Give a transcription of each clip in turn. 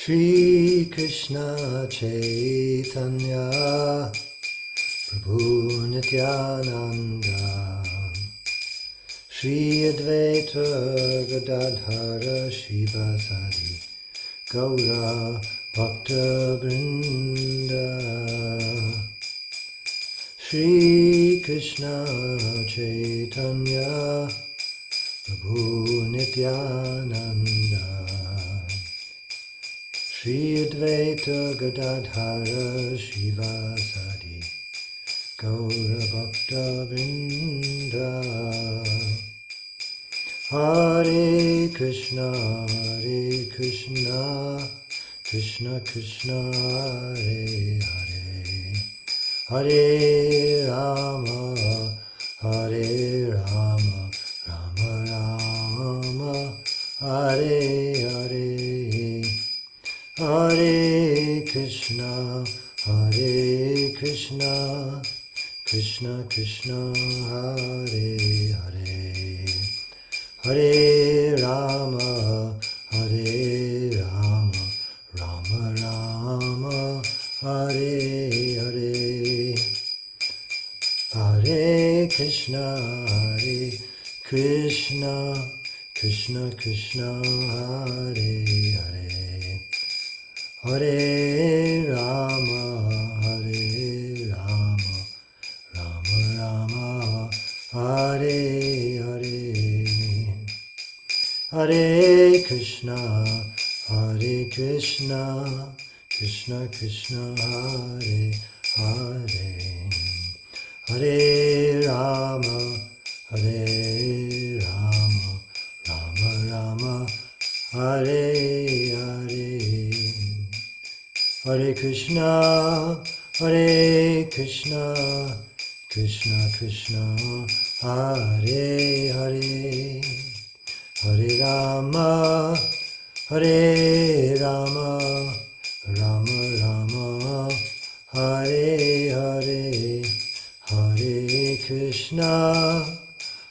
Shri Krishna Chaitanya Prabhu Nityananda Shri Advaita Gadadhara Shivasadi Gaura Bhakta Vrinda Shri Krishna Chaitanya Prabhu Nityananda Shri Advaita Gadadhara Shivasadi Gaura Bhakta Vrinda Hare Krishna Krishna Krishna Hare Hare Hare Rama Rama Rama Hare Hare Hare Krishna Krishna Krishna Hare Hare Hare Rama Rama Rama Hare Hare Hare Krishna Krishna Krishna Hare Hare Hare Rama Rama Rama Hare Hare Hare Krishna Krishna Krishna Hare Hare Hare Rama Rama Rama Hare Hare Hare Krishna Krishna Krishna Hare Hare Hare Rama Rama Rama Hare Hare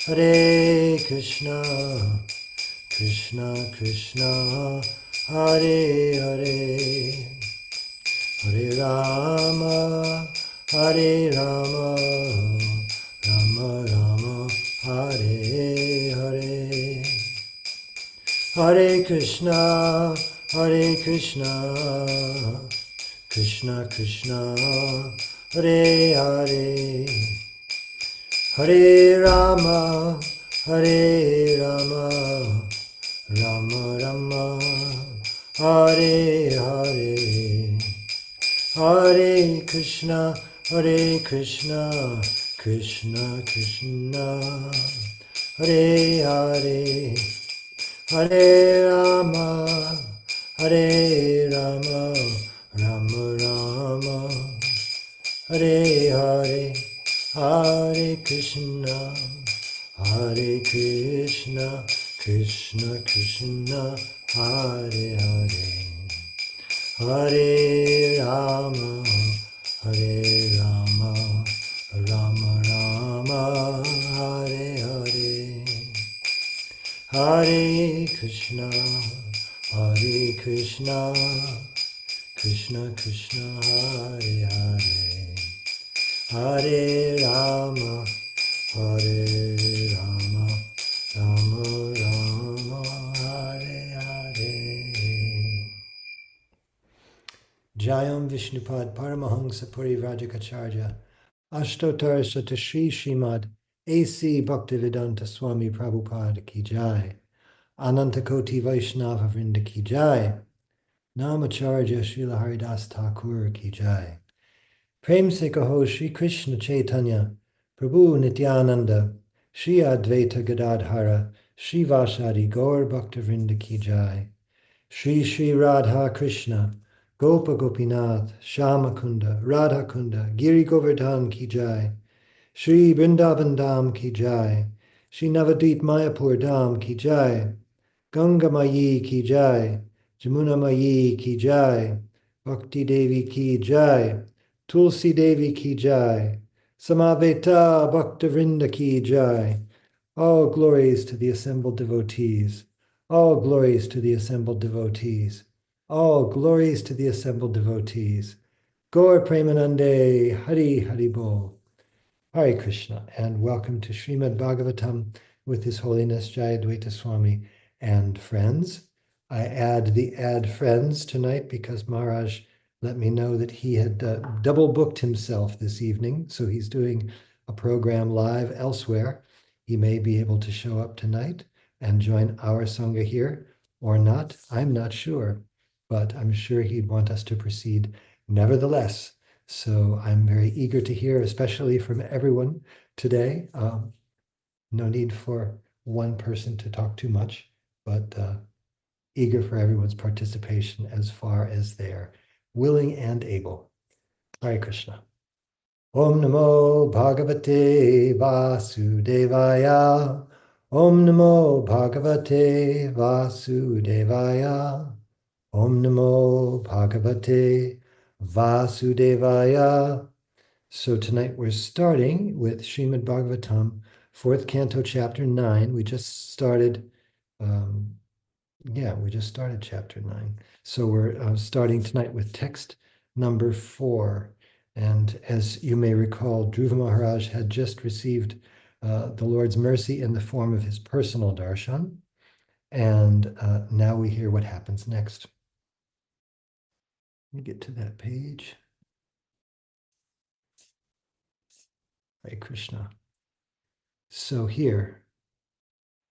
Hare Krishna Krishna Krishna Hare Hare Hare Rama Rama Rama Hare Hare Hare Krishna Krishna Krishna Hare Hare Hare Rama Rama Rama Hare Hare Hare Krishna Krishna Krishna Hare Hare Hare Rama Rama Rama Hare Hare Hare Krishna Krishna Krishna Hare Hare Hare Rama Rama Rama Hare Hare Hare Krishna Krishna Krishna Hare Hare Hare Rama Rama Rama Hare Hare Jayam Vishnupad Paramahansa Parivrajacacharya Ashtottara Shri Srimad A.C. Bhaktivedanta Swami Prabhupada Ki Jai Anantakoti Vaishnava Vrinda Ki Jai Namacharya Srila Haridas Thakur Ki Jai Prem Se Kaho Shri Krishna Chaitanya Prabhu Nityananda Shri Advaita Gadadhara Shri Vasadi Gaur Bhakta Vrinda Ki Jai Shri Shri Radha Krishna Gopa Gopinath Shama Kunda Radha Kunda Giri Govardhan Ki Jai Shri Vrindavan Dham Ki Jai Shri Navadvip Mayapur Dham Ki Jai Ganga Mayi Ki Jai Jamuna Mayi Ki Jai Bhakti Devi Ki Jai Tulsi Devi Ki Jai Samaveta Bhaktavrinda Ki Jai. All glories to the assembled devotees. All glories to the assembled devotees. All glories to the assembled devotees. Gaur Premanande, Hari Hari Bol. Hare Krishna, and welcome to Srimad Bhagavatam with His Holiness Jayadvaita Swami and friends. I add friends tonight because Maharaj let me know that he had double booked himself this evening, so he's doing a program live elsewhere. He may be able to show up tonight and join our Sangha here or not. I'm not sure, but I'm sure he'd want us to proceed nevertheless. So I'm very eager to hear, especially from everyone today. No need for one person to talk too much, but eager for everyone's participation as far as they're willing and able. Hare Krishna. Om Namo Bhagavate Vasudevaya. Om Namo Bhagavate Vasudevaya. Om Namo Bhagavate Vasudevaya. So tonight we're starting with Srimad Bhagavatam, 4th Canto, Chapter 9. We just started, Chapter 9. So we're starting tonight with text number 4. And as you may recall, Dhruva Maharaj had just received the Lord's mercy in the form of his personal darshan. And now we hear what happens next. Let me get to that page. Hare Krishna. So here,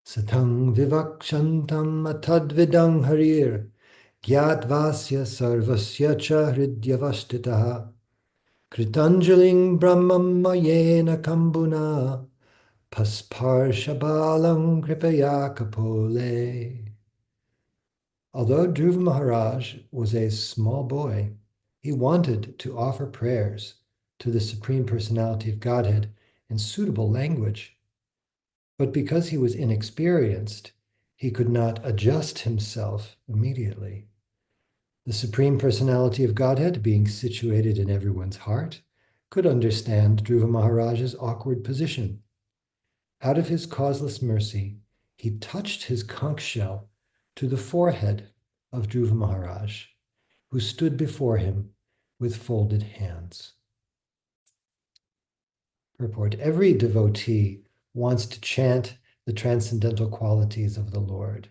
Satang vivakshantam atadvidang harir gyatvasya sarvasya cha hridyavastitaha kritanjaling brahmam mayena kambuna pasparshabalang kripaya kapole. Although Dhruva Maharaj was a small boy, he wanted to offer prayers to the Supreme Personality of Godhead in suitable language. But because he was inexperienced, he could not adjust himself immediately. The Supreme Personality of Godhead, being situated in everyone's heart, could understand Dhruva Maharaj's awkward position. Out of his causeless mercy, he touched his conch shell to the forehead of Dhruva Maharaj, who stood before him with folded hands. Purport: every devotee wants to chant the transcendental qualities of the Lord.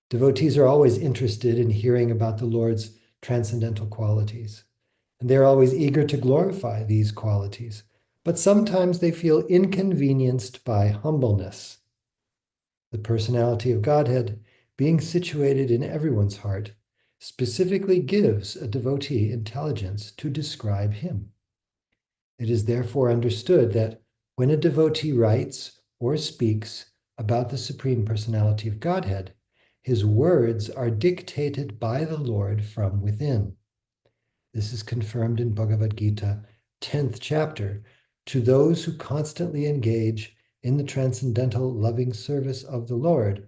Devotees are always interested in hearing about the Lord's transcendental qualities, and they're always eager to glorify these qualities, but sometimes they feel inconvenienced by humbleness. The personality of Godhead, being situated in everyone's heart, specifically gives a devotee intelligence to describe him. It is therefore understood that when a devotee writes or speaks about the Supreme Personality of Godhead, his words are dictated by the Lord from within. This is confirmed in Bhagavad Gita, 10th chapter, to those who constantly engage in the transcendental loving service of the Lord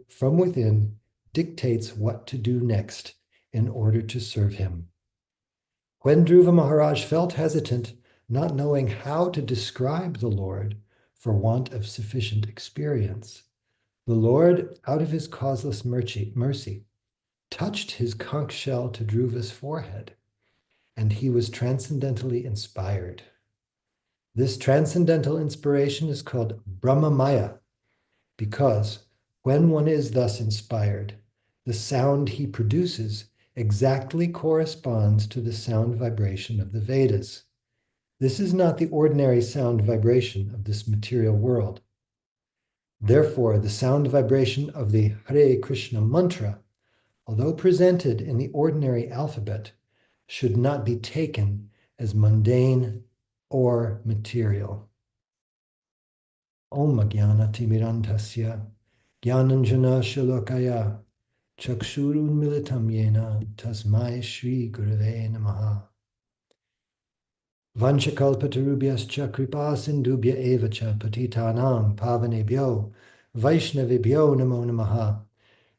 from within dictates what to do next in order to serve him. When Dhruva Maharaj felt hesitant, not knowing how to describe the Lord for want of sufficient experience, the Lord, out of his causeless mercy, touched his conch shell to Dhruva's forehead, and he was transcendentally inspired. This transcendental inspiration is called Brahmamaya, because when one is thus inspired, the sound he produces exactly corresponds to the sound vibration of the Vedas. This is not the ordinary sound vibration of this material world. Therefore, the sound vibration of the Hare Krishna mantra, although presented in the ordinary alphabet, should not be taken as mundane or material. Om Jnana Timirantasya Jnananjana Shalokaya Chakshurun Militam Yena Tasmai Shri Gurave Namaha. Vanchakalpatarubhyascha kripa sindubhya evacha patitanam pavanebhyo Vaishnavibhyo namo namaha.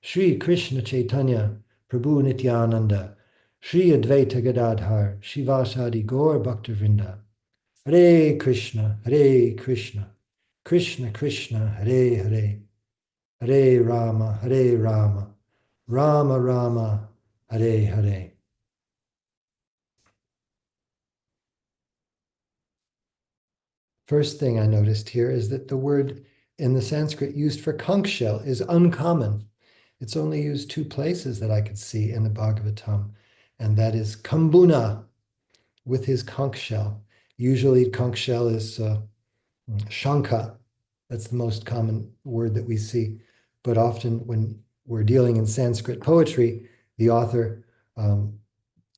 Shri Krishna Chaitanya Prabhu Nityananda Shri Advaita Gadadhar Shivasadi Gaur Bhaktavrinda. Hare Krishna, Krishna Krishna, Hare Hare, Hare Rama, Rama Rama, Hare Hare. First thing I noticed here is that the word in the Sanskrit used for conch shell is uncommon. It's only used two places that I could see in the Bhagavatam, and that is Kambuna with his conch shell. Usually conch shell is Shankha. That's the most common word that we see. But often when we're dealing in Sanskrit poetry, the author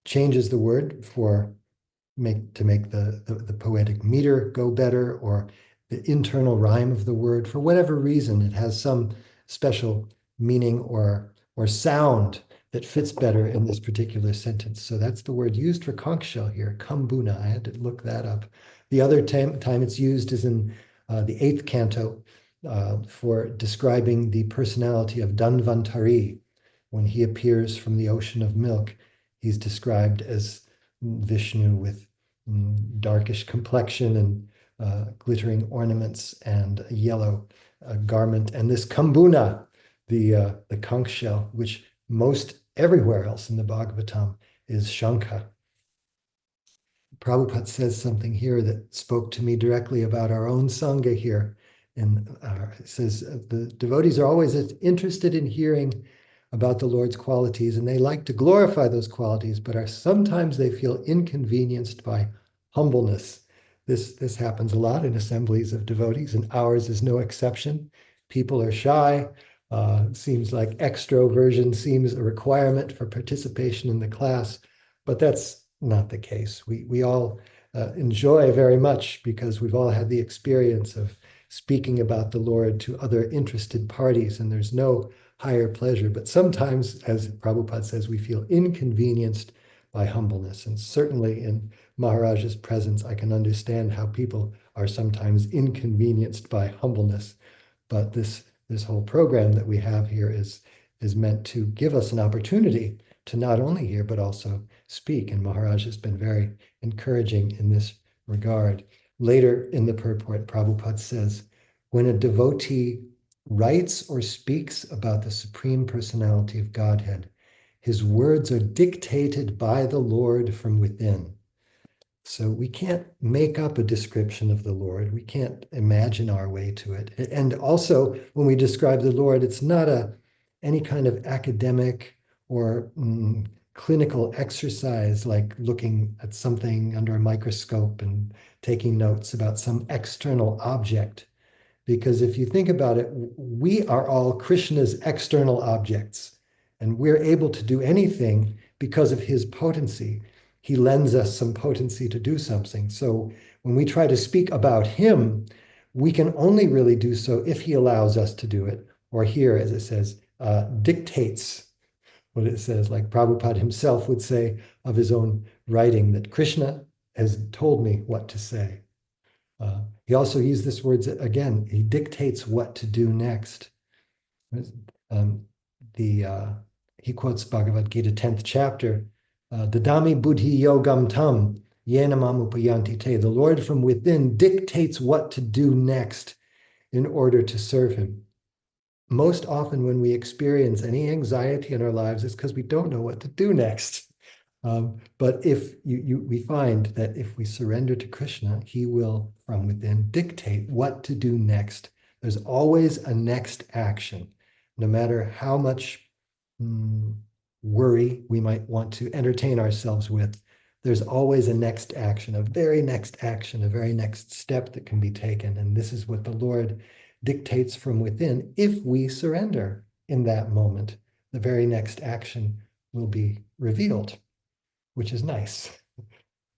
changes the word to make the poetic meter go better, or the internal rhyme of the word. For whatever reason, it has some special meaning or sound that fits better in this particular sentence. So that's the word used for conch shell here, kambuna. I had to look that up. The other time it's used is in the 8th canto for describing the personality of Dhanvantari. When he appears from the ocean of milk, he's described as Vishnu with darkish complexion and glittering ornaments and a yellow garment. And this kambuna, the conch shell, which most everywhere else in the Bhagavatam is shankha. Prabhupada says something here that spoke to me directly about our own Sangha here. And it says, the devotees are always interested in hearing about the Lord's qualities, and they like to glorify those qualities, but sometimes they feel inconvenienced by humbleness. This happens a lot in assemblies of devotees, and ours is no exception. People are shy. Seems like extroversion seems a requirement for participation in the class, but that's not the case. We all enjoy very much because we've all had the experience of speaking about the Lord to other interested parties, and there's no higher pleasure. But sometimes, as Prabhupada says, we feel inconvenienced by humbleness. And certainly in Maharaj's presence, I can understand how people are sometimes inconvenienced by humbleness. But this whole program that we have here is meant to give us an opportunity to not only hear, but also speak. And Maharaj has been very encouraging in this regard. Later in the purport, Prabhupada says, when a devotee writes or speaks about the Supreme Personality of Godhead, his words are dictated by the Lord from within. So we can't make up a description of the Lord. We can't imagine our way to it. And also, when we describe the Lord, it's not any kind of academic or clinical exercise like looking at something under a microscope and taking notes about some external object. Because if you think about it, we are all Krishna's external objects, and we're able to do anything because of his potency. He lends us some potency to do something. So when we try to speak about him, we can only really do so if he allows us to do it, or here, as it says, dictates what it says, like Prabhupada himself would say of his own writing, that Krishna has told me what to say. He also used this word again. He dictates what to do next. He quotes Bhagavad Gita 10th chapter. Dadami buddhi yogam tam yena mamupayanti te. The Lord from within dictates what to do next in order to serve him. Most often when we experience any anxiety in our lives, it's because we don't know what to do next. But if we find that if we surrender to Krishna, he will, from within, dictate what to do next. There's always a next action, no matter how much worry we might want to entertain ourselves with. There's always a next action, a very next action, a very next step that can be taken. And this is what the Lord dictates from within. If we surrender in that moment, the very next action will be revealed, which is nice.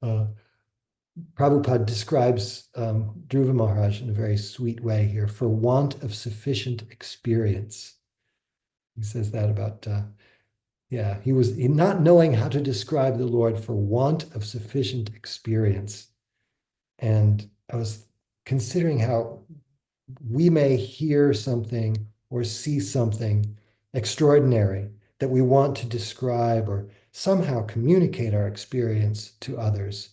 Prabhupada describes Dhruva Maharaj in a very sweet way here, for want of sufficient experience. He says that about, he was not knowing how to describe the Lord for want of sufficient experience. And I was considering how we may hear something or see something extraordinary that we want to describe or somehow communicate our experience to others.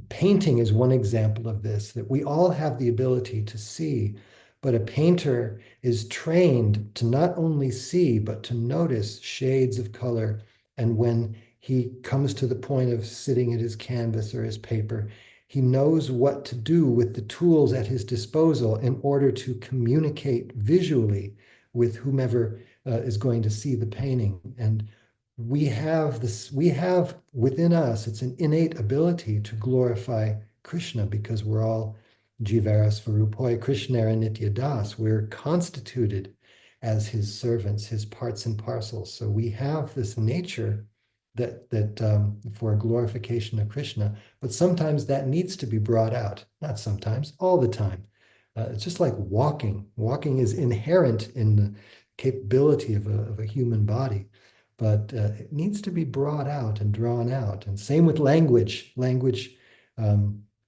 Painting is one example of this, that we all have the ability to see But a painter is trained to not only see, but to notice shades of color. And when he comes to the point of sitting at his canvas or his paper, he knows what to do with the tools at his disposal in order to communicate visually with whomever is going to see the painting. And we have within us, it's an innate ability to glorify Krishna because we're all Jivara Svarupoi Krishnara Nitya Das. We're constituted as his servants, his parts and parcels. So we have this nature that for glorification of Krishna, but sometimes that needs to be brought out. Not sometimes, all the time. It's just like walking. Walking is inherent in the capability of a human body, but it needs to be brought out and drawn out. And same with language. Language,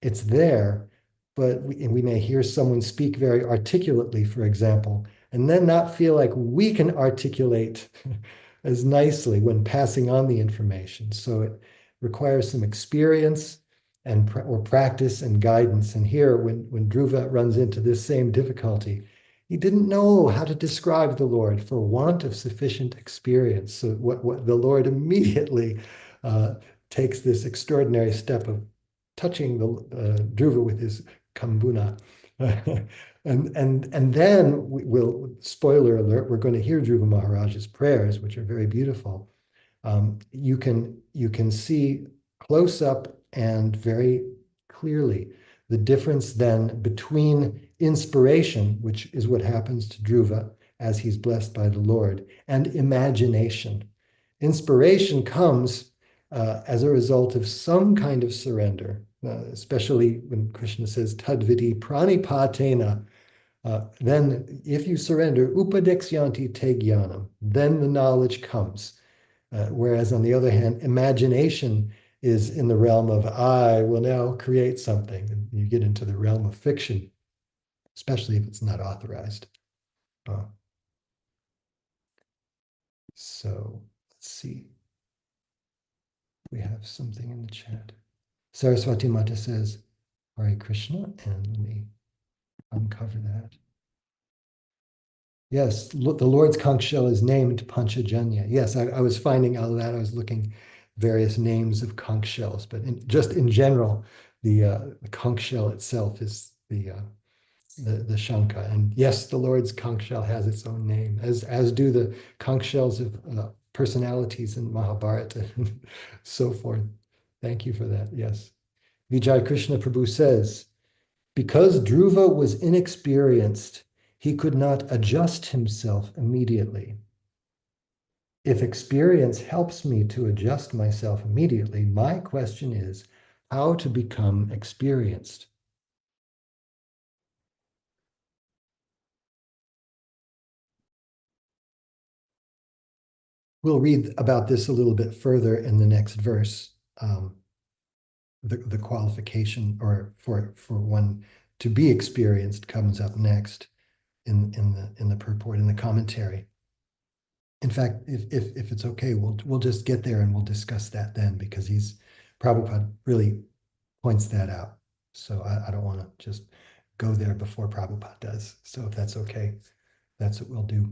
it's there, but we may hear someone speak very articulately, for example, and then not feel like we can articulate as nicely when passing on the information. So it requires some experience or practice and guidance. And here, when Dhruva runs into this same difficulty, he didn't know how to describe the Lord for want of sufficient experience. So what the Lord immediately takes this extraordinary step of touching the Dhruva with his kambuna. And then we'll, spoiler alert, we're going to hear Dhruva Maharaj's prayers, which are very beautiful. You can see close up and very clearly the difference then between inspiration, which is what happens to Dhruva as he's blessed by the Lord, and imagination. Inspiration comes as a result of some kind of surrender, especially when Krishna says, Tadviti pranipatena. Then if you surrender, upadekshyanti te jnanam, then the knowledge comes. Whereas on the other hand, imagination is in the realm of, I will now create something. And you get into the realm of fiction, especially if it's not authorized. So let's see. We have something in the chat. Saraswati Mata says, Hare Krishna, and let me uncover that. Yes, the Lord's conch shell is named Panchajanya. Yes, I was finding out that. I was looking various names of conch shells, but just in general, the conch shell itself is the Shankha. And yes, the Lord's conch shell has its own name, as do the conch shells of personalities in Mahabharata and so forth. Thank you for that. Yes. Vijay Krishna Prabhu says, because Dhruva was inexperienced, he could not adjust himself immediately. If experience helps me to adjust myself immediately, my question is how to become experienced. We'll read about this a little bit further in the next verse. The qualification or for one to be experienced comes up next in the purport, in the commentary. In fact, if it's okay, we'll just get there and we'll discuss that then, because Prabhupada really points that out. So I don't want to just go there before Prabhupada does. So if that's okay, that's what we'll do.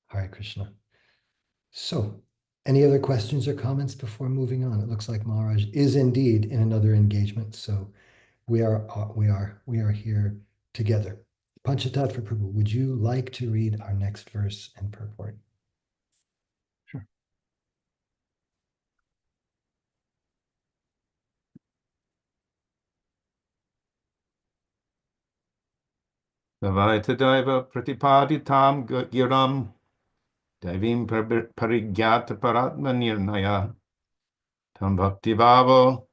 Hare Krishna. So, any other questions or comments before moving on? It looks like Maharaj is indeed in another engagement, so we are here together. Panchatattva Prabhu, would you like to read our next verse and purport? Sure. Jayadvaita Daiva Pratipaditam Giram Daivim Parigyata Paratma Nirnaya Tam Bhakti Bhavo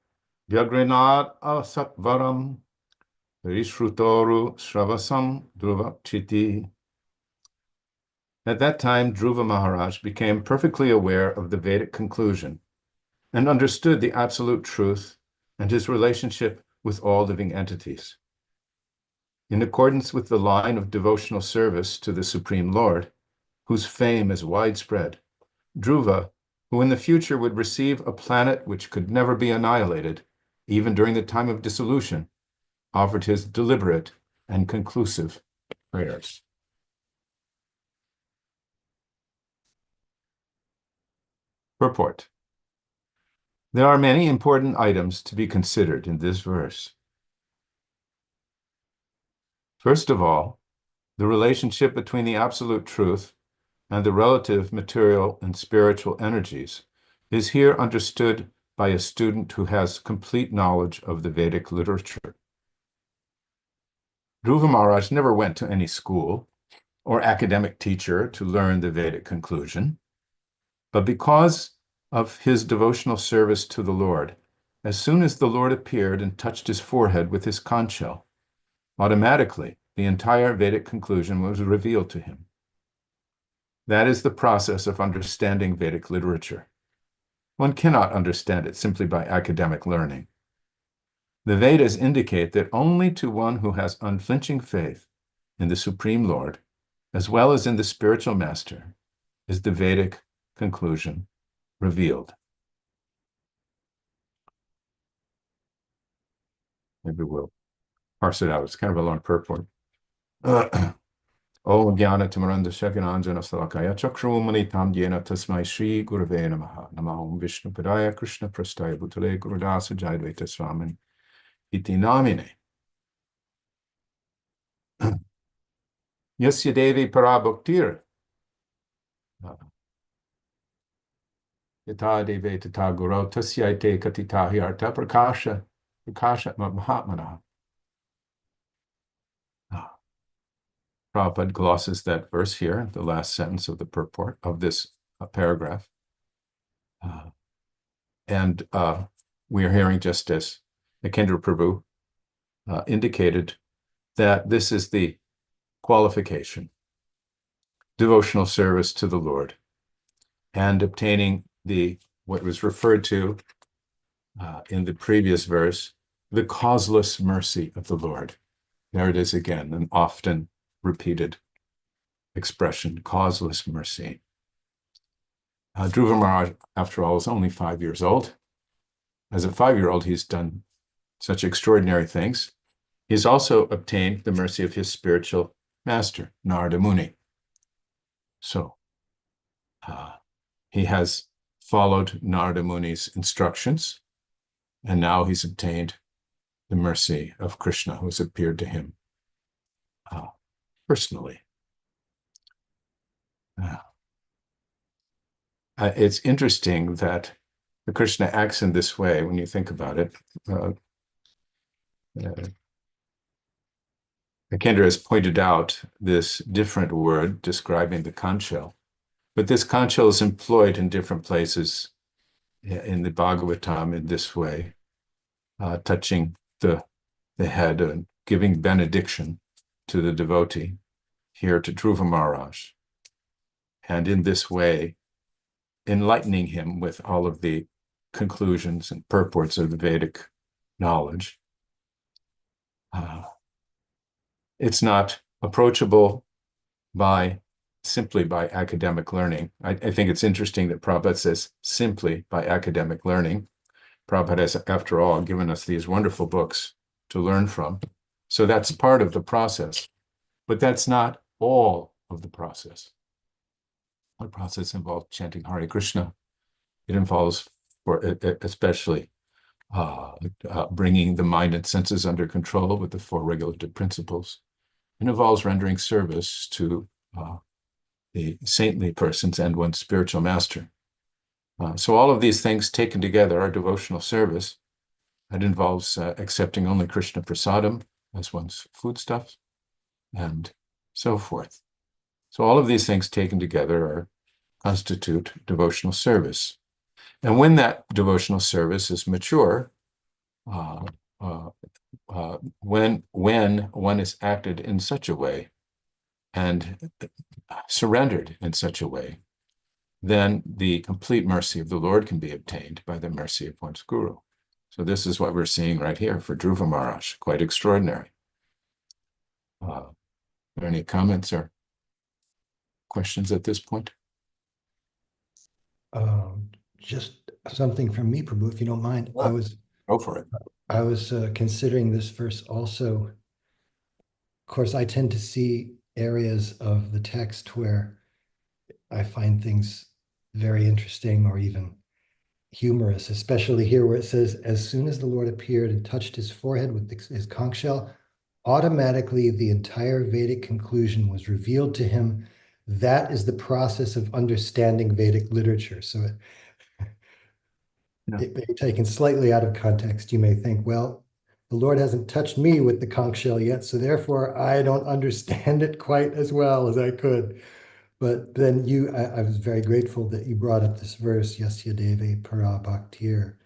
Vyagrinat Asatvaram Rishrutoru Sravasam Dhruvakchiti. At that time, Dhruva Maharaj became perfectly aware of the Vedic conclusion and understood the absolute truth and his relationship with all living entities. In accordance with the line of devotional service to the Supreme Lord, whose fame is widespread, Dhruva, who in the future would receive a planet which could never be annihilated, even during the time of dissolution, offered his deliberate and conclusive prayers. Purport. There are many important items to be considered in this verse. First of all, the relationship between the absolute truth and the relative material and spiritual energies is here understood by a student who has complete knowledge of the Vedic literature. Dhruva Maharaj never went to any school or academic teacher to learn the Vedic conclusion, but because of his devotional service to the Lord, as soon as the Lord appeared and touched his forehead with his conch shell, automatically the entire Vedic conclusion was revealed to him. That is the process of understanding Vedic literature. One cannot understand it simply by academic learning. The Vedas indicate that only to one who has unflinching faith in the Supreme Lord, as well as in the spiritual master, is the Vedic conclusion revealed. Maybe we'll parse it out. It's kind of a long purport. Om Jnana Timaranda Shagananjana Salakaya Chakrumani Tam Jena Tasmai Shri Gurave Namaha Namahom Vishnu Padaya Krishna Prastaya Bhutale Gurudasa Jayadvaita Swami Iti Namine Yasya Devi Parabhaktir Yata Deve Tata Guru Tasyaite Katitahi Arta Prakasha Mahatmana. Prabhupada glosses that verse here, the last sentence of the purport of this paragraph. And we are hearing, just as Nikendra Prabhu indicated, that this is the qualification, devotional service to the Lord, and obtaining what was referred to in the previous verse, the causeless mercy of the Lord. There it is again, an often repeated expression, causeless mercy. Dhruva Maharaj, after all, is only 5 years old. As a 5-year-old, he's done such extraordinary things. He's also obtained the mercy of his spiritual master, Narada Muni. So he has followed Narada Muni's instructions, and now he's obtained the mercy of Krishna, who has appeared to him personally. It's interesting that the Krishna acts in this way when you think about it. Kendra has pointed out this different word describing the conch shell, but this conch shell is employed in different places in the Bhagavatam in this way, touching the head and giving benediction to the devotee, here to Dhruva Maharaj, and in this way enlightening him with all of the conclusions and purports of the Vedic knowledge. It's not approachable simply by academic learning. I think it's interesting that Prabhupada says simply by academic learning. Prabhupada has, after all, given us these wonderful books to learn from. So that's part of the process, but that's not all of the process. The process involves chanting Hare Krishna. It involves, especially, bringing the mind and senses under control with the 4 regulative principles. It involves rendering service to the saintly persons and one's spiritual master. So all of these things taken together are devotional service. It involves accepting only Krishna prasadam as one's foodstuffs and so forth. So all of these things taken together constitute devotional service. And when that devotional service is mature, when one is acted in such a way and surrendered in such a way, then the complete mercy of the Lord can be obtained by the mercy of one's guru. So this is what we're seeing right here for Dhruva Maharaj, quite extraordinary. Are there any comments or questions at this point? Just something from me, Prabhu, if you don't mind. Go for it. I was considering this verse also course, I tend to see areas of the text where I find things very interesting or even humorous, especially here where it says, as soon as the Lord appeared and touched his forehead with his conch shell, automatically the entire Vedic conclusion was revealed to him. That is the process of understanding Vedic literature. So Yeah. it may be taken slightly out of context. You may think, well, the Lord hasn't touched me with the conch shell yet, so therefore I don't understand it quite as well as I could. But then I was very grateful that you brought up this verse, Yasya Deve Para Bhaktir,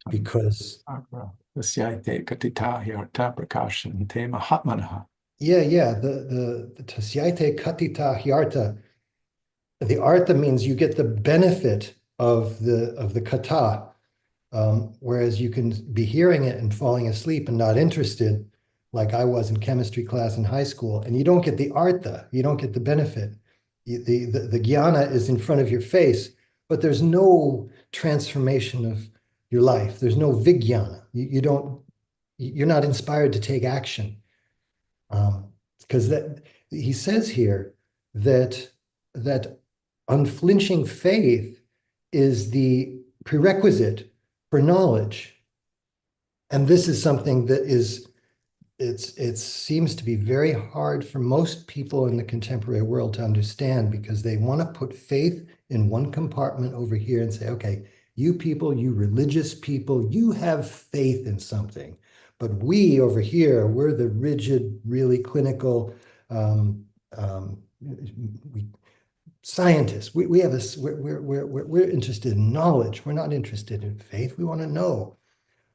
because Tasyate katita hyarta prakashante mahatmanaha. yeah, the Tasyaite Katita Hyarta, the artha means you get the benefit of the kata, whereas you can be hearing it and falling asleep and not interested, like I was in chemistry class in high school, and you don't get the artha, you don't get the benefit. The jnana is in front of your face, but there's no transformation of your life. There's no vijnana. You're not inspired to take action. Because that he says here that unflinching faith is the prerequisite for knowledge. And this is something that it seems to be very hard for most people in the contemporary world to understand, because they want to put faith in one compartment over here and say, okay, you people, you religious people, you have faith in something. But we over here, we're the rigid, really clinical we, scientists. We have a we're interested in knowledge. We're not interested in faith. We want to know.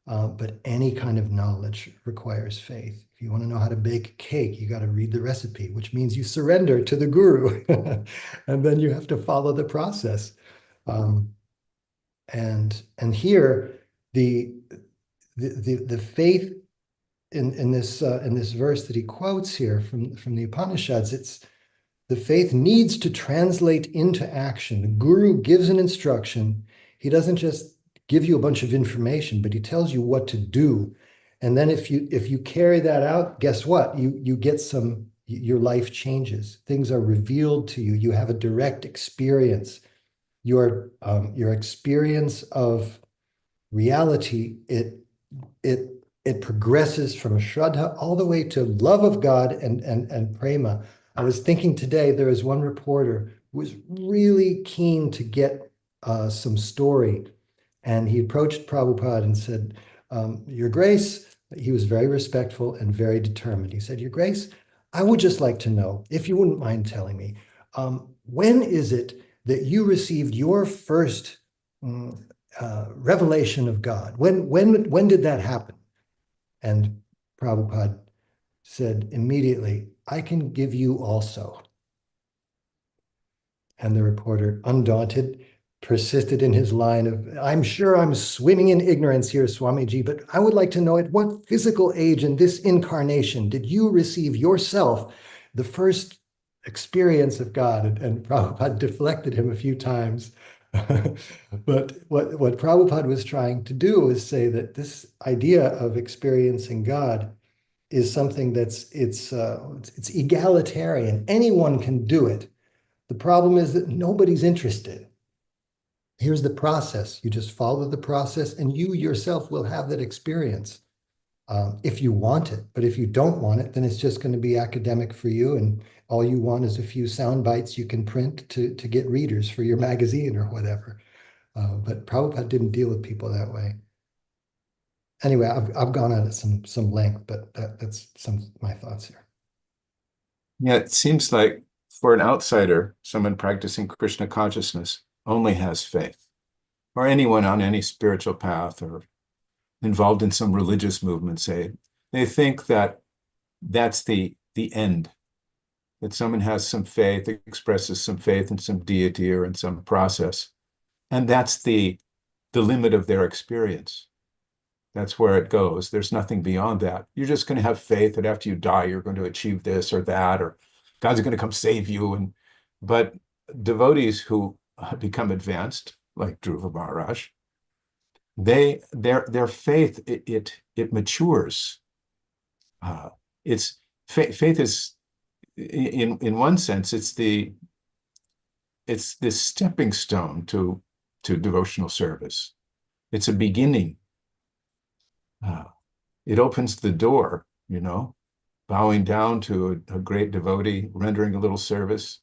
But any kind of knowledge requires faith. If you want to know how to bake a cake, you got to read the recipe, which means you surrender to the guru, and then you have to follow the process. Um, and here the faith in this verse that he quotes here from the Upanishads, it's the faith needs to translate into action. The guru gives an instruction. He doesn't just give you a bunch of information, but he tells you what to do. And then if you carry that out, guess what? You get your life changes. Things are revealed to you. You have a direct experience. Your experience of reality, it progresses from Shraddha all the way to love of God and prema. I was thinking today, there was one reporter who was really keen to get some story. And he approached Prabhupada and said, Your Grace, he was very respectful and very determined. He said, Your Grace, I would just like to know, if you wouldn't mind telling me, when is it that you received your first revelation of God? When did that happen? And Prabhupada said immediately, I can give you also. And the reporter, undaunted, persisted in his line of, I'm sure I'm swimming in ignorance here, Swamiji, but I would like to know, at what physical age in this incarnation did you receive yourself the first experience of God? And Prabhupada deflected him a few times. But what Prabhupada was trying to do is say that this idea of experiencing God is something that's it's egalitarian. Anyone can do it. The problem is that nobody's interested. Here's the process. You just follow the process, and you yourself will have that experience if you want it. But if you don't want it, then it's just going to be academic for you, and all you want is a few sound bites you can print to get readers for your magazine or whatever. But Prabhupada didn't deal with people that way. Anyway, I've gone on at some length, but that's some of my thoughts here. Yeah, it seems like for an outsider, someone practicing Krishna consciousness only has faith, or anyone on any spiritual path or involved in some religious movement, say, they think that that's the end, that someone has some faith, expresses some faith in some deity or in some process, and that's the limit of their experience. That's where it goes. There's nothing beyond that. You're just going to have faith that after you die, you're going to achieve this or that, or God's going to come save you. But devotees who become advanced, like Dhruva Maharaj, their faith it matures. It's faith is, in one sense, it's this stepping stone to devotional service. It's a beginning. It opens the door, bowing down to a great devotee, rendering a little service,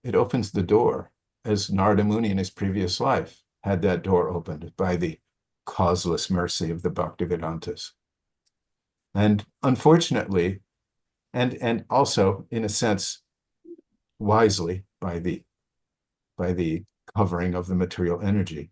It opens the door, as Narada Muni in his previous life had that door opened by the causeless mercy of the Bhaktivedantas. And unfortunately, and also, in a sense, wisely, by the covering of the material energy,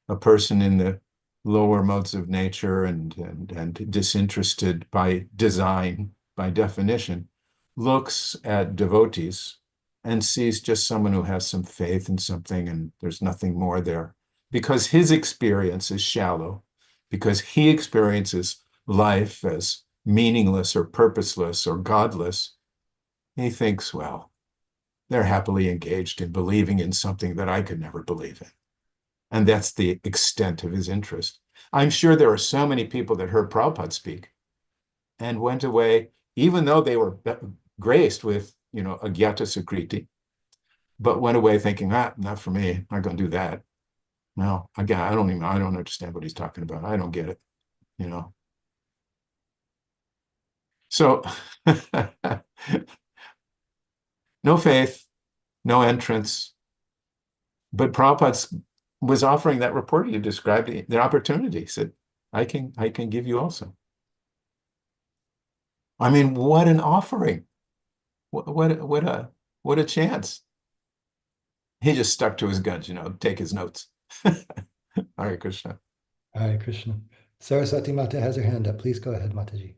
a person in the lower modes of nature and disinterested by design, by definition, looks at devotees and sees just someone who has some faith in something, and there's nothing more there. Because his experience is shallow, because he experiences life as meaningless or purposeless or godless, he thinks, well, they're happily engaged in believing in something that I could never believe in. And that's the extent of his interest. I'm sure there are so many people that heard Prabhupada speak and went away, even though they were graced with, Agyata Sukriti, but went away thinking, not for me, I'm not going to do that. No, again, I don't understand what he's talking about. I don't get it, So, no faith, no entrance. But Prabhupada was offering that report you described, the opportunity. He said, I can give you also. I mean, what an offering. What a chance. He just stuck to his guns, take his notes. Hare Krishna. Hare Krishna. Saraswati Mata has her hand up. Please go ahead, Mataji.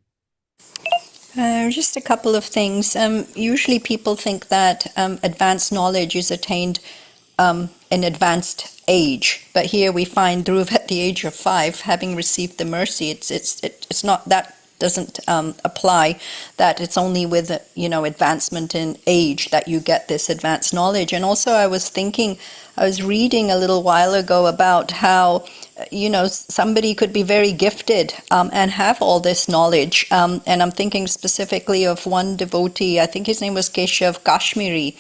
Just a couple of things. Usually people think that advanced knowledge is attained in advanced age, but here we find Dhruva at the age of 5, having received the mercy. It's not that doesn't apply, that it's only with advancement in age that you get this advanced knowledge. And also I was reading a little while ago about how somebody could be very gifted and have all this knowledge, and I'm thinking specifically of one devotee. I think his name was Keshav Kashmiri,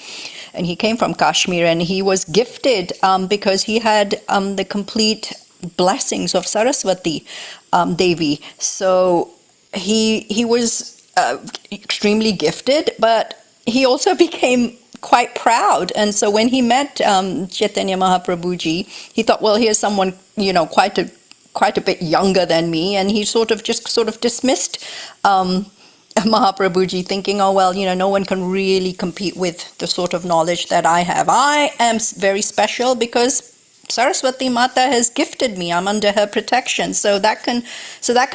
and he came from Kashmir, and he was gifted because he had the complete blessings of Saraswati Devi. So he was extremely gifted, but he also became quite proud. And so when he met Chaitanya Mahaprabhuji, he thought, well, here's someone quite a bit younger than me, and he sort of dismissed Mahaprabhuji, thinking, oh well, no one can really compete with the sort of knowledge that I have. I am very special because Saraswati Mata has gifted me. I'm under her protection. So that can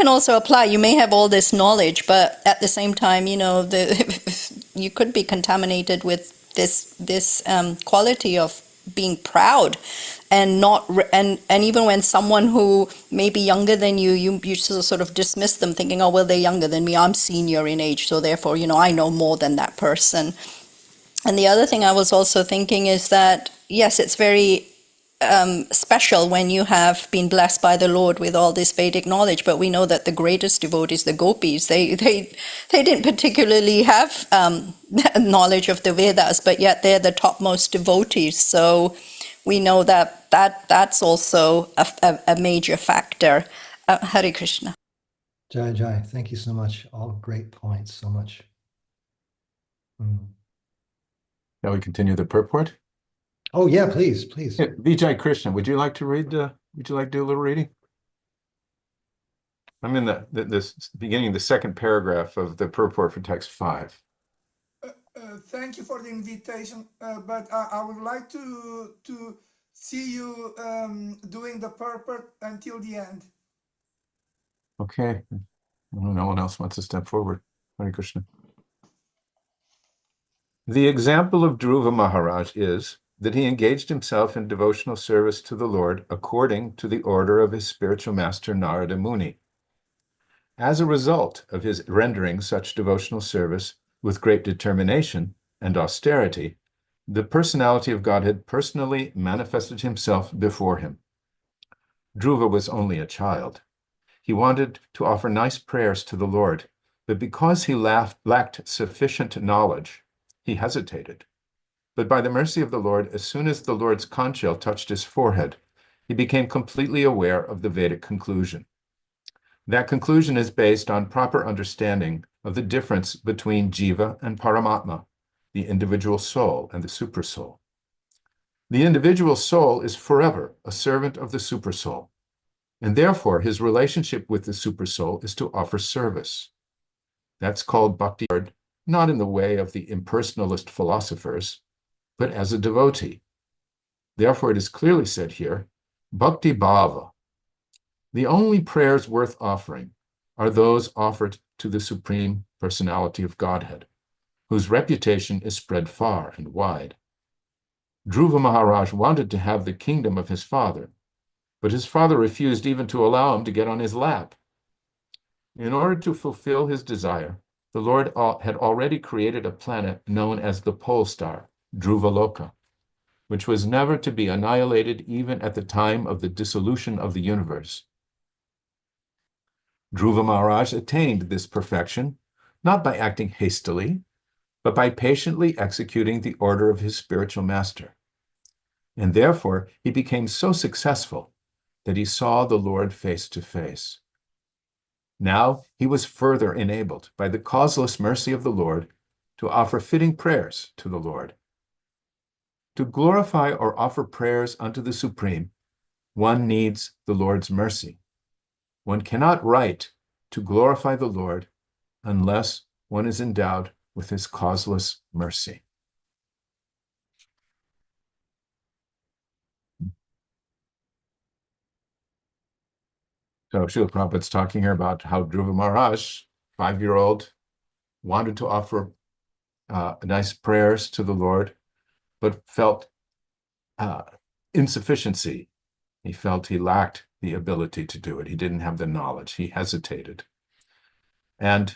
also apply. You may have all this knowledge, but at the same time, you could be contaminated with this quality of being proud, and even when someone who may be younger than you sort of dismiss them, thinking, oh well, they're younger than me. I'm senior in age, so therefore, I know more than that person. And the other thing I was also thinking is that yes, it's very special when you have been blessed by the Lord with all this Vedic knowledge, but we know that the greatest devotees, the gopis, they didn't particularly have knowledge of the Vedas, but yet they're the topmost devotees. So we know that's also a major factor. Hare Krishna. Jai Jai, thank you so much. All great points, so much. Shall we continue the purport? Oh yeah, please. Yeah, Vijay Krishna, would you like to read? Would you like to do a little reading? I'm in the beginning of the second paragraph of the purport for text 5. Thank you for the invitation, but I would like to see you doing the purport until the end. Okay. No one else wants to step forward. Hare Krishna. The example of Dhruva Maharaj is that he engaged himself in devotional service to the Lord according to the order of his spiritual master Narada Muni. As a result of his rendering such devotional service with great determination and austerity, the personality of Godhead personally manifested himself before him. Dhruva was only a child. He wanted to offer nice prayers to the Lord, But because he lacked sufficient knowledge, he hesitated. But by the mercy of the Lord, as soon as the Lord's conch shell touched his forehead, he became completely aware of the Vedic conclusion. That conclusion is based on proper understanding of the difference between Jiva and Paramatma, the individual soul and the supersoul. The individual soul is forever a servant of the supersoul, and therefore his relationship with the supersoul is to offer service. That's called bhakti, not in the way of the impersonalist philosophers, but as a devotee. Therefore, it is clearly said here, bhakti bhava. The only prayers worth offering are those offered to the Supreme Personality of Godhead, whose reputation is spread far and wide. Dhruva Maharaj wanted to have the kingdom of his father, but his father refused even to allow him to get on his lap. In order to fulfill his desire, the Lord had already created a planet known as the pole star, Dhruvaloka, which was never to be annihilated even at the time of the dissolution of the universe. Dhruva Maharaj attained this perfection not by acting hastily, but by patiently executing the order of his spiritual master. And therefore, he became so successful that he saw the Lord face to face. Now he was further enabled by the causeless mercy of the Lord to offer fitting prayers to the Lord. To glorify or offer prayers unto the Supreme, one needs the Lord's mercy. One cannot write to glorify the Lord unless one is endowed with his causeless mercy. So Srila Prabhupada's talking here about how Dhruva Maharaj, 5-year-old, wanted to offer nice prayers to the Lord, but felt insufficiency. He felt he lacked the ability to do it. He didn't have the knowledge. He hesitated. And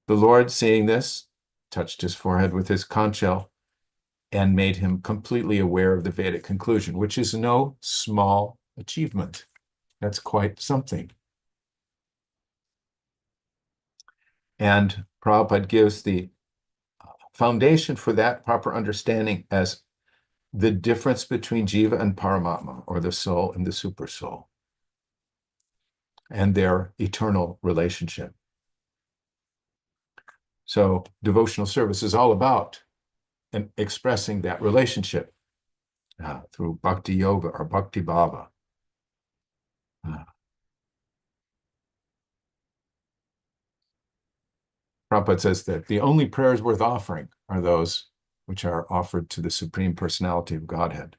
the Lord, seeing this, touched his forehead with his conch shell and made him completely aware of the Vedic conclusion, which is no small achievement. That's quite something. And Prabhupada gives the foundation for that proper understanding as the difference between Jiva and Paramatma, or the soul and the supersoul, and their eternal relationship. So devotional service is all about expressing that relationship through bhakti yoga or bhakti bhava. Prabhupada says that the only prayers worth offering are those which are offered to the Supreme Personality of Godhead.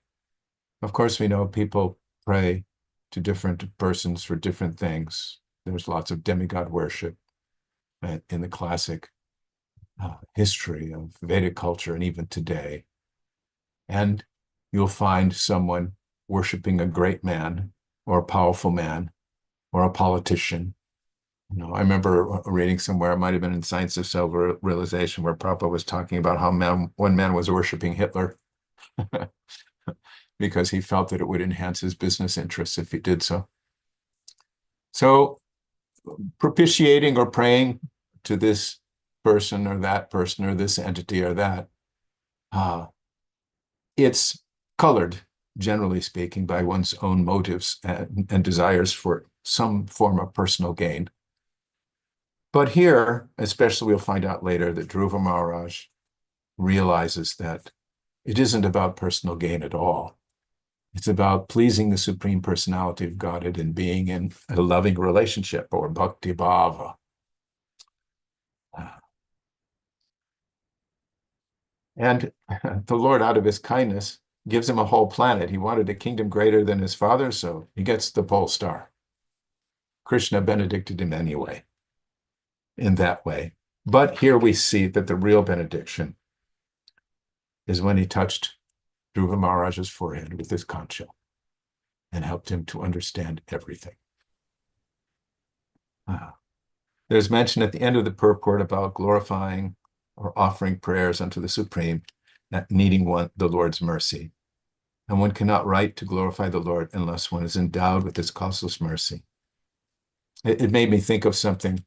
Of course, we know people pray to different persons for different things. There's lots of demigod worship in the classic history of Vedic culture and even today. And you'll find someone worshiping a great man or a powerful man or a politician. You know, I remember reading somewhere, it might have been in Science of Self-Realization, where Prabhupada was talking about how one man was worshiping Hitler because he felt that it would enhance his business interests if he did so. So propitiating or praying to this person or this entity or that, it's colored, generally speaking, by one's own motives and desires for some form of personal gain. But here, especially, we'll find out later that Dhruva Maharaj realizes that it isn't about personal gain at all. It's about pleasing the Supreme Personality of Godhead and being in a loving relationship, or bhakti bhava. And the Lord, out of his kindness, gives him a whole planet. He wanted a kingdom greater than his father, so he gets the pole star. Krishna benedicted him anyway, in that way. But here we see that the real benediction is when he touched Dhruva Maharaj's forehead with his conch shell and helped him to understand everything. There's mention at the end of the purport about glorifying or offering prayers unto the Supreme, needing the Lord's mercy. And one cannot write to glorify the Lord unless one is endowed with his causeless mercy. It made me think of something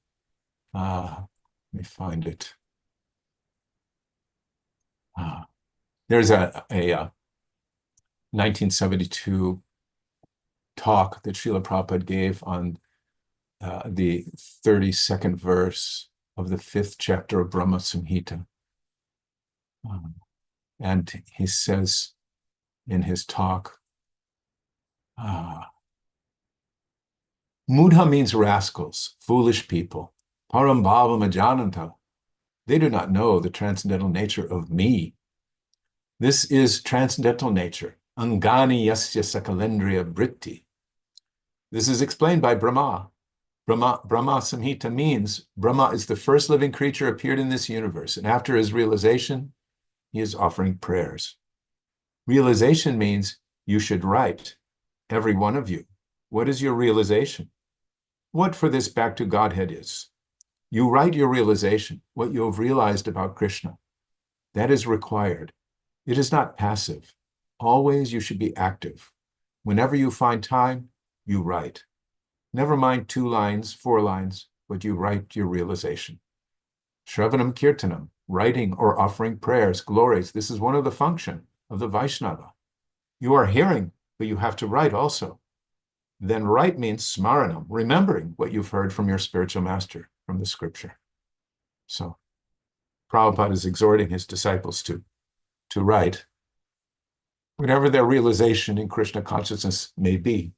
Let me find it. There's a 1972 talk that Srila Prabhupada gave on the 32nd verse of the 5th chapter of Brahma Samhita. And he says in his talk, Mudha means rascals, foolish people. Parambhavam ajananta. They do not know the transcendental nature of me. This is transcendental nature. Angani yasya sakalendriya vritti. This is explained by Brahma. Brahma Samhita means Brahma is the first living creature appeared in this universe. And after his realization, he is offering prayers. Realization means you should write, every one of you. What is your realization? What for this back to Godhead is? You write your realization, what you have realized about Krishna. That is required. It is not passive. Always you should be active. Whenever you find time, you write. Never mind 2 lines, 4 lines, but you write your realization. Shravanam Kirtanam, writing or offering prayers, glories. This is one of the function of the Vaishnava. You are hearing, but you have to write also. Then write means smaranam, remembering what you've heard from your spiritual master, from the scripture. So Prabhupada is exhorting his disciples to write whatever their realization in Krishna consciousness may be.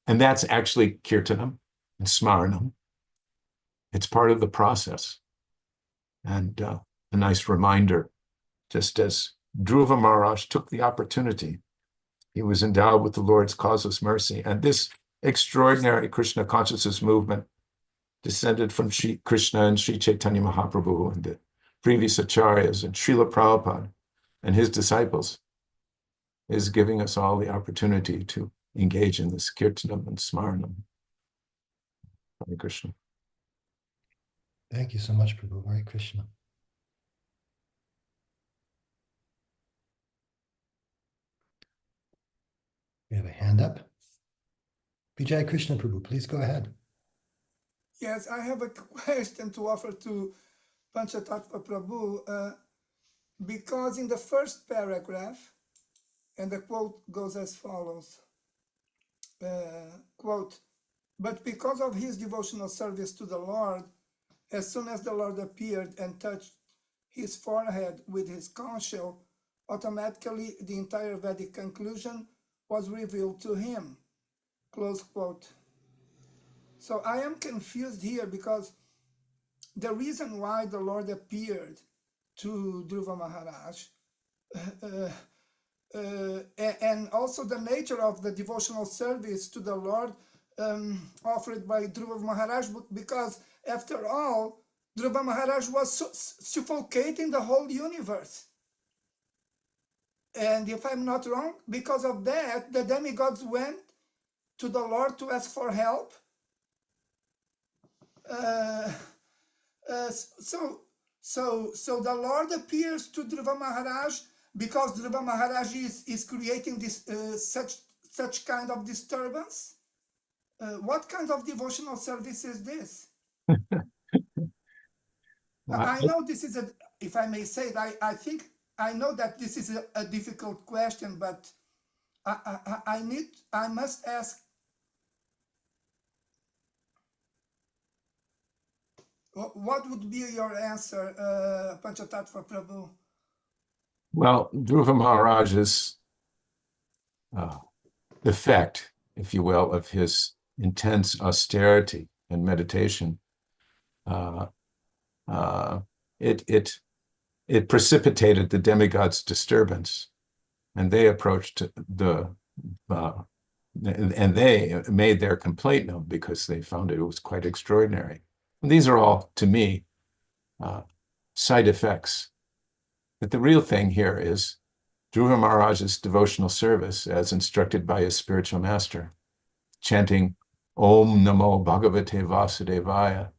And that's actually kirtanam and smaranam. It's part of the process. And a nice reminder, just as Dhruva Maharaj took the opportunity, he was endowed with the Lord's causeless mercy. And this extraordinary Krishna consciousness movement descended from Shri Krishna and Sri Chaitanya Mahaprabhu and the previous acharyas and Srila Prabhupada and his disciples, is giving us all the opportunity to engage in this kirtanam and smaranam. Hare Krishna. Thank you so much, Prabhu. Hare Krishna. We have a hand up. Vijay Krishna Prabhu, please go ahead. Yes, I have a question to offer to Panchatattva Prabhu, because in the first paragraph, and the quote goes as follows, quote, "But because of his devotional service to the Lord, as soon as the Lord appeared and touched his forehead with his conch shell, automatically the entire Vedic conclusion was revealed to him," close quote. So I am confused here, because the reason why the Lord appeared to Dhruva Maharaj, and also the nature of the devotional service to the Lord offered by Dhruva Maharaj, because after all, Dhruva Maharaj was suffocating the whole universe. And if I'm not wrong, because of that, the demigods went to the Lord to ask for help. So the Lord appears to Dhruva Maharaj because Dhruva Maharaj is creating this such kind of disturbance. What kind of devotional service is this? I know this is if I may say it, I know that this is a difficult question, but I must ask, what would be your answer, Panchatattva Prabhu? Well, Dhruva Maharaj's effect, if you will, of his intense austerity and meditation, it precipitated the demigods' disturbance, and they approached and they made their complaint known because they found it was quite extraordinary. And these are all, to me, side effects. But the real thing here is Dhruva Maharaj's devotional service, as instructed by his spiritual master, chanting Om Namo Bhagavate Vasudevaya,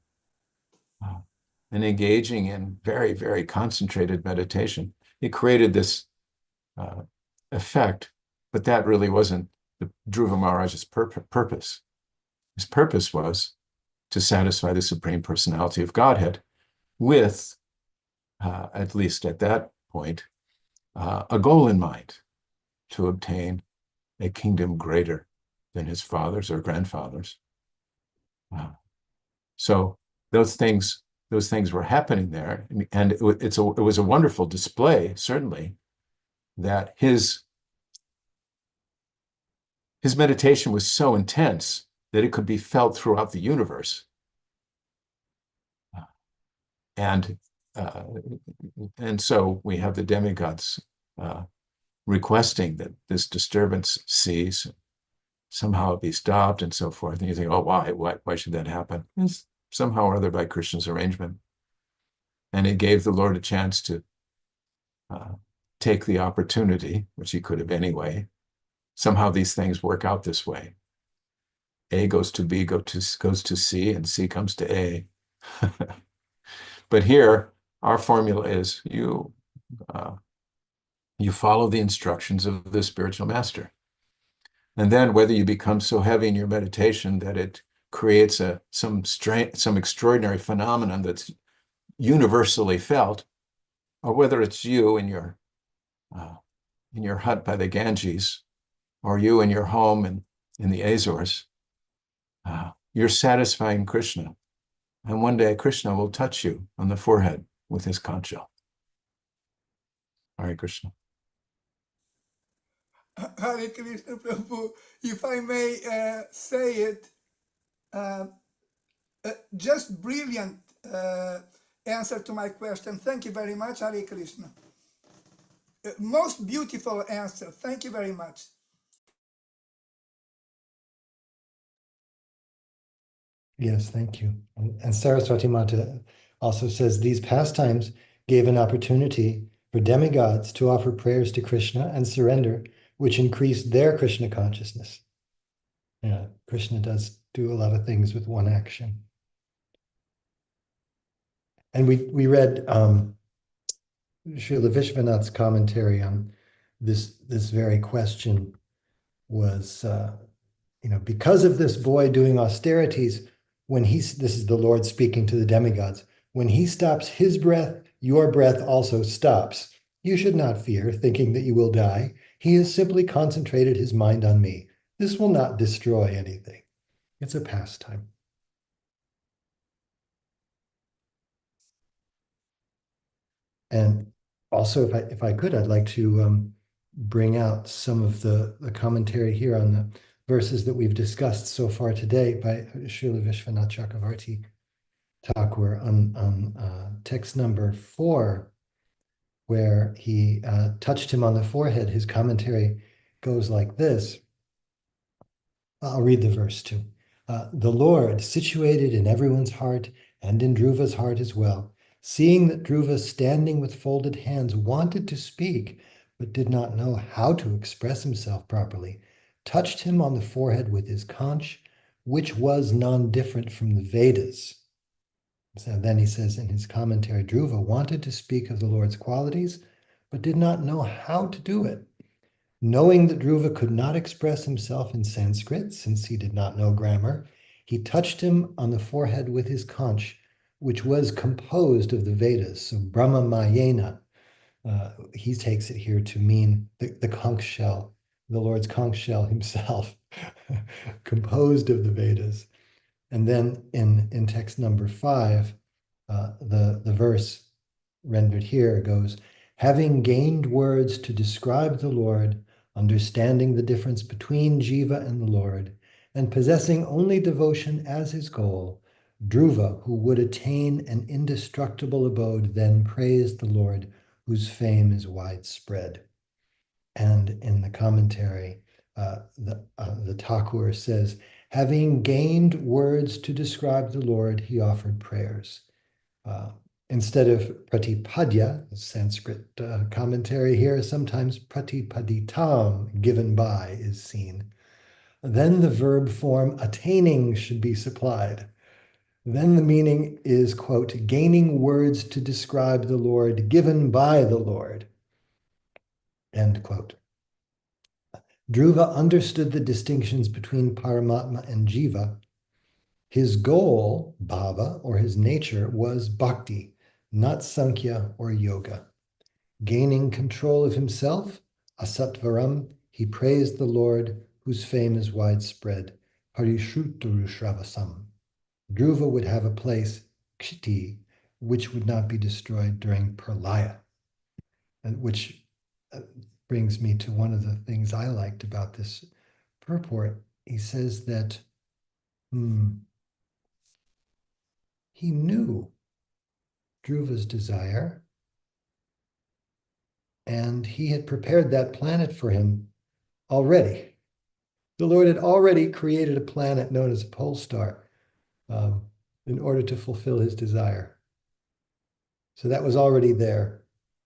and engaging in very, very concentrated meditation. It created this effect, but that really wasn't Dhruva Maharaj's purpose. His purpose was to satisfy the Supreme Personality of Godhead. with, at least at that point, a goal in mind to obtain a kingdom greater than his father's or grandfather's. So those things were happening there, and it was a wonderful display, certainly, that his meditation was so intense that it could be felt throughout the universe. And so we have the demigods requesting that this disturbance cease, somehow be stopped, and so forth. And you think, oh, why should that happen? It's somehow or other by Krishna's arrangement. And it gave the Lord a chance to take the opportunity, which he could have anyway. Somehow these things work out this way. A goes to B, goes to C, and C comes to A. But here, our formula is you follow the instructions of the spiritual master. And then whether you become so heavy in your meditation that it creates some extraordinary phenomenon that's universally felt, or whether it's you in your hut by the Ganges, or you in your home in the Azores, you're satisfying Krishna. And one day Krishna will touch you on the forehead with his conch shell. Hare Krishna. Hare Krishna, Prabhu. If I may say it, just brilliant answer to my question. Thank you very much, Hare Krishna. Most beautiful answer. Thank you very much. Yes, thank you. And Saraswati Mata also says these pastimes gave an opportunity for demigods to offer prayers to Krishna and surrender, which increased their Krishna consciousness. Yeah, Krishna does do a lot of things with one action. And we read Srila Vishwanath's commentary on this very question was, because of this boy doing austerities, this is the Lord speaking to the demigods, when he stops his breath, your breath also stops. You should not fear, thinking that you will die. He has simply concentrated his mind on me. This will not destroy anything. It's a pastime. And also, if I could, I'd like to bring out some of the commentary here on the verses that we've discussed so far today by Srila Vishwanath Chakravarti Thakur on text number 4, where he touched him on the forehead. His commentary goes like this. I'll read the verse too. The Lord, situated in everyone's heart and in Dhruva's heart as well, seeing that Dhruva, standing with folded hands, wanted to speak, but did not know how to express himself properly, touched him on the forehead with his conch, which was non-different from the Vedas. So then he says in his commentary, Dhruva wanted to speak of the Lord's qualities, but did not know how to do it. Knowing that Dhruva could not express himself in Sanskrit, since he did not know grammar, he touched him on the forehead with his conch, which was composed of the Vedas. So Brahma Mayena, he takes it here to mean the conch shell, the Lord's conch shell himself, composed of the Vedas. And then in text number 5, the verse rendered here goes, having gained words to describe the Lord, understanding the difference between Jiva and the Lord, and possessing only devotion as his goal, Dhruva, who would attain an indestructible abode, then praised the Lord, whose fame is widespread. And in the commentary, the Thakur says, having gained words to describe the Lord, he offered prayers. Instead of pratipadya, Sanskrit commentary here, sometimes pratipaditam, given by, is seen. Then the verb form attaining should be supplied. Then the meaning is, quote, gaining words to describe the Lord, given by the Lord, end quote. Dhruva understood the distinctions between Paramatma and Jiva. His goal, bhava, or his nature, was bhakti, not Sankhya or yoga. Gaining control of himself, Asatvaram, he praised the Lord, whose fame is widespread, Parishrutarusravasam. Dhruva would have a place, Kshiti, which would not be destroyed during Pralaya, and which brings me to one of the things I liked about this purport. He says that he knew Dhruva's desire, and he had prepared that planet for him already. The Lord had already created a planet known as a pole star in order to fulfill his desire. So that was already there.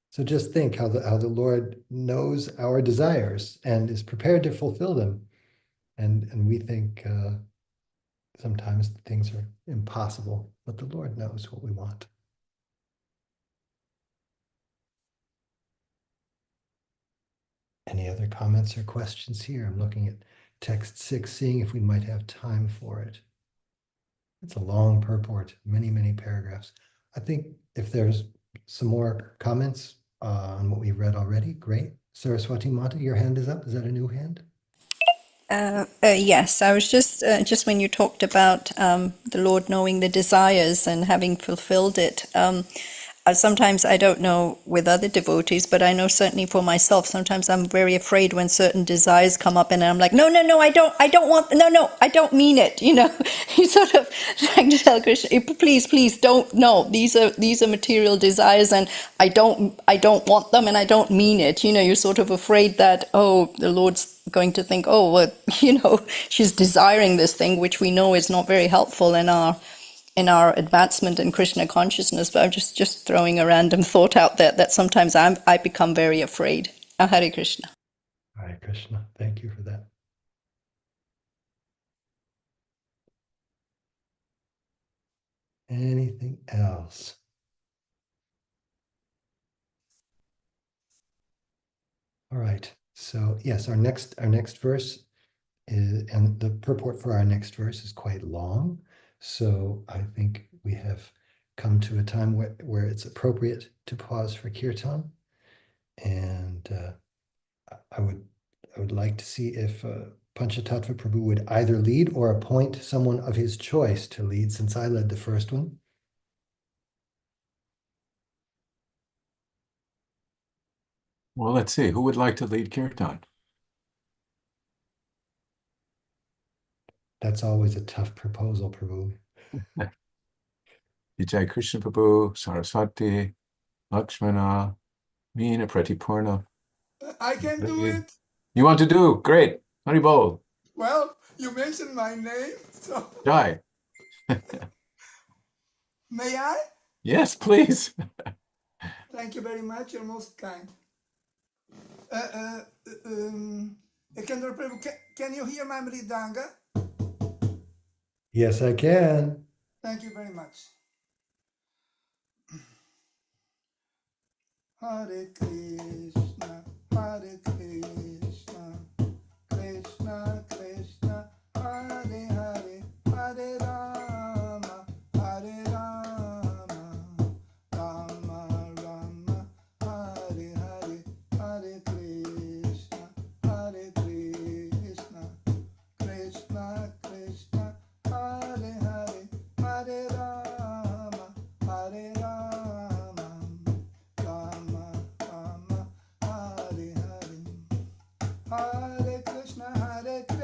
So just think how the Lord knows our desires and is prepared to fulfill them. And we think sometimes things are impossible, but the Lord knows what we want. Any other comments or questions here? I'm looking at text 6, seeing if we might have time for it. It's a long purport, many, many paragraphs. I think if there's some more comments on what we've read already, great. Saraswati Mata, your hand is up. Is that a new hand? Yes, I was just when you talked about the Lord knowing the desires and having fulfilled it. Sometimes I don't know with other devotees, but I know certainly for myself, sometimes I'm very afraid when certain desires come up and I'm like, no, I don't want, no, I don't mean it. You sort of trying to tell Krishna, please don't, no, these are material desires and I don't want them and I don't mean it. You're sort of afraid that, oh, the Lord's going to think, oh, well, she's desiring this thing, which we know is not very helpful in our advancement in Krishna consciousness. But I'm just throwing a random thought out there that sometimes I become very afraid. Hare Krishna. Hare Krishna. Thank you for that. Anything else? All right. So yes, our next verse is, and the purport for our next verse is quite long. So I think we have come to a time where it's appropriate to pause for kirtan. And I would like to see if Panchatattva Prabhu would either lead or appoint someone of his choice to lead, since I led the first one. Well, let's see. Who would like to lead kirtan? That's always a tough proposal, Prabhu. Vijay Krishna Prabhu, Saraswati, Lakshmana, Meena, Pratipurna. I can do it. You want to do? Great. Haribol. Well, you mentioned my name, so Jai. may I? Yes, please. Thank you very much. You're most kind. Ekandar Prabhu, can you hear my mridanga? Yes, I can. Thank you very much. Hare Krishna, Krishna Krishna, Hare Hare, Hare Rama, Rama Rama, Hare Hare, Hare Krishna, Krishna Krishna, Hare Hare, Hare Rama, Rama Rama, Hare Hare. Hare Krishna, Hare Krishna.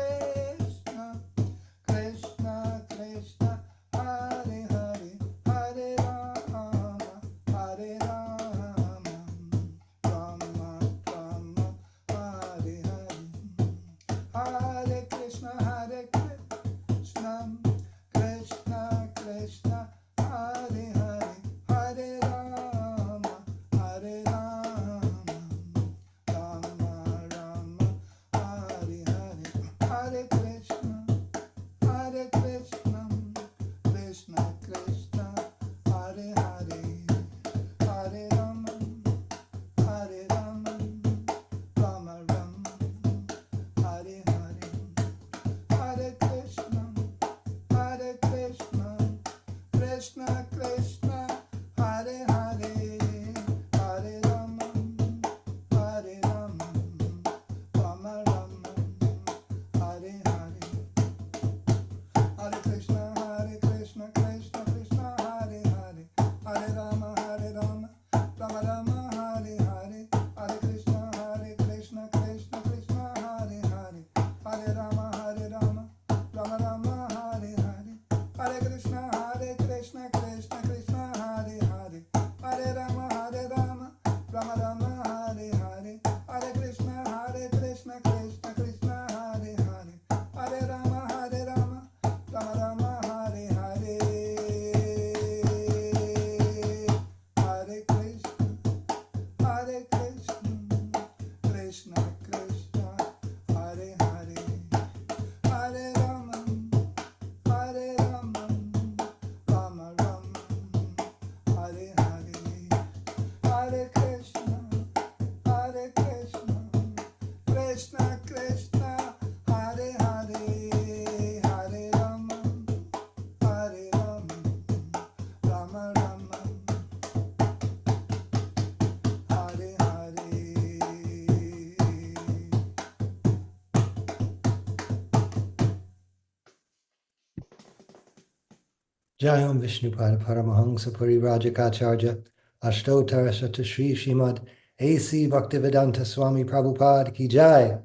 Jayam Vishnupada Paramahansa Parivrajakaacharya Ashtottara Sata Sri Srimad A.C. Bhaktivedanta Swami Prabhupada Ki Jai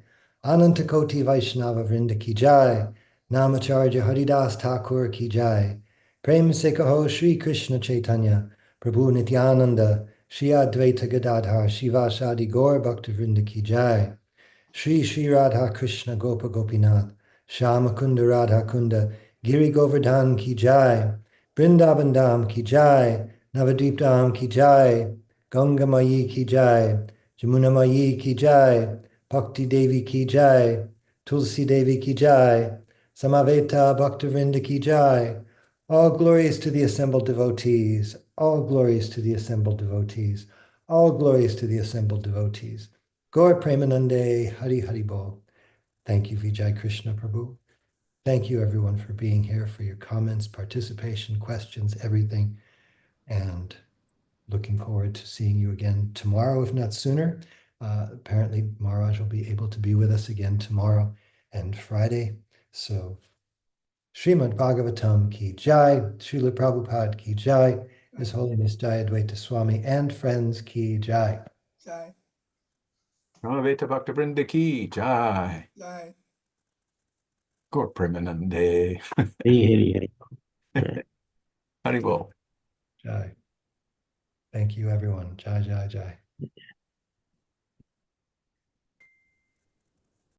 Ananta Koti Vaishnava Vrinda Ki Jai Namacharya Haridas Thakur Ki Jai Prem Se Kaho Shri Krishna Chaitanya Prabhu Nityananda Shri Advaita Gadadhar Shivasadi Gaur Bhaktivinoda Ki Jai Shri Shri Radha Krishna Gopa Gopinath Shama Kunda Radha Kunda Giri Govardhan Ki Jai Vrindavan Dham Ki Jai Navadvip Dham Ki Jai Ganga Mayi Ki Jai Jamuna Mayi Ki Jai Bhakti Devi Ki Jai Tulsi Devi Ki Jai Samaveta Bhaktivinoda Ki Jai. All glories to the assembled devotees. All glories to the assembled devotees. All glories to the assembled devotees. Gaur Premanande Hari Hari Bol. Thank you, Vijay Krishna Prabhu. Thank you, everyone, for being here, for your comments, participation, questions, everything. And looking forward to seeing you again tomorrow, if not sooner. Apparently, Maharaj will be able to be with us again tomorrow and Friday. So, Srimad Bhagavatam Ki Jai, Srila Prabhupada Ki Jai, His Holiness Jayadvaita Swami and friends Ki Jai. Jai, Ramaveta Bhaktivinoda Ki Jai. Jai. Gaur Premanande. Hari Hari. Haribol. Jai. Thank you, everyone. Jai, Jai, Jai.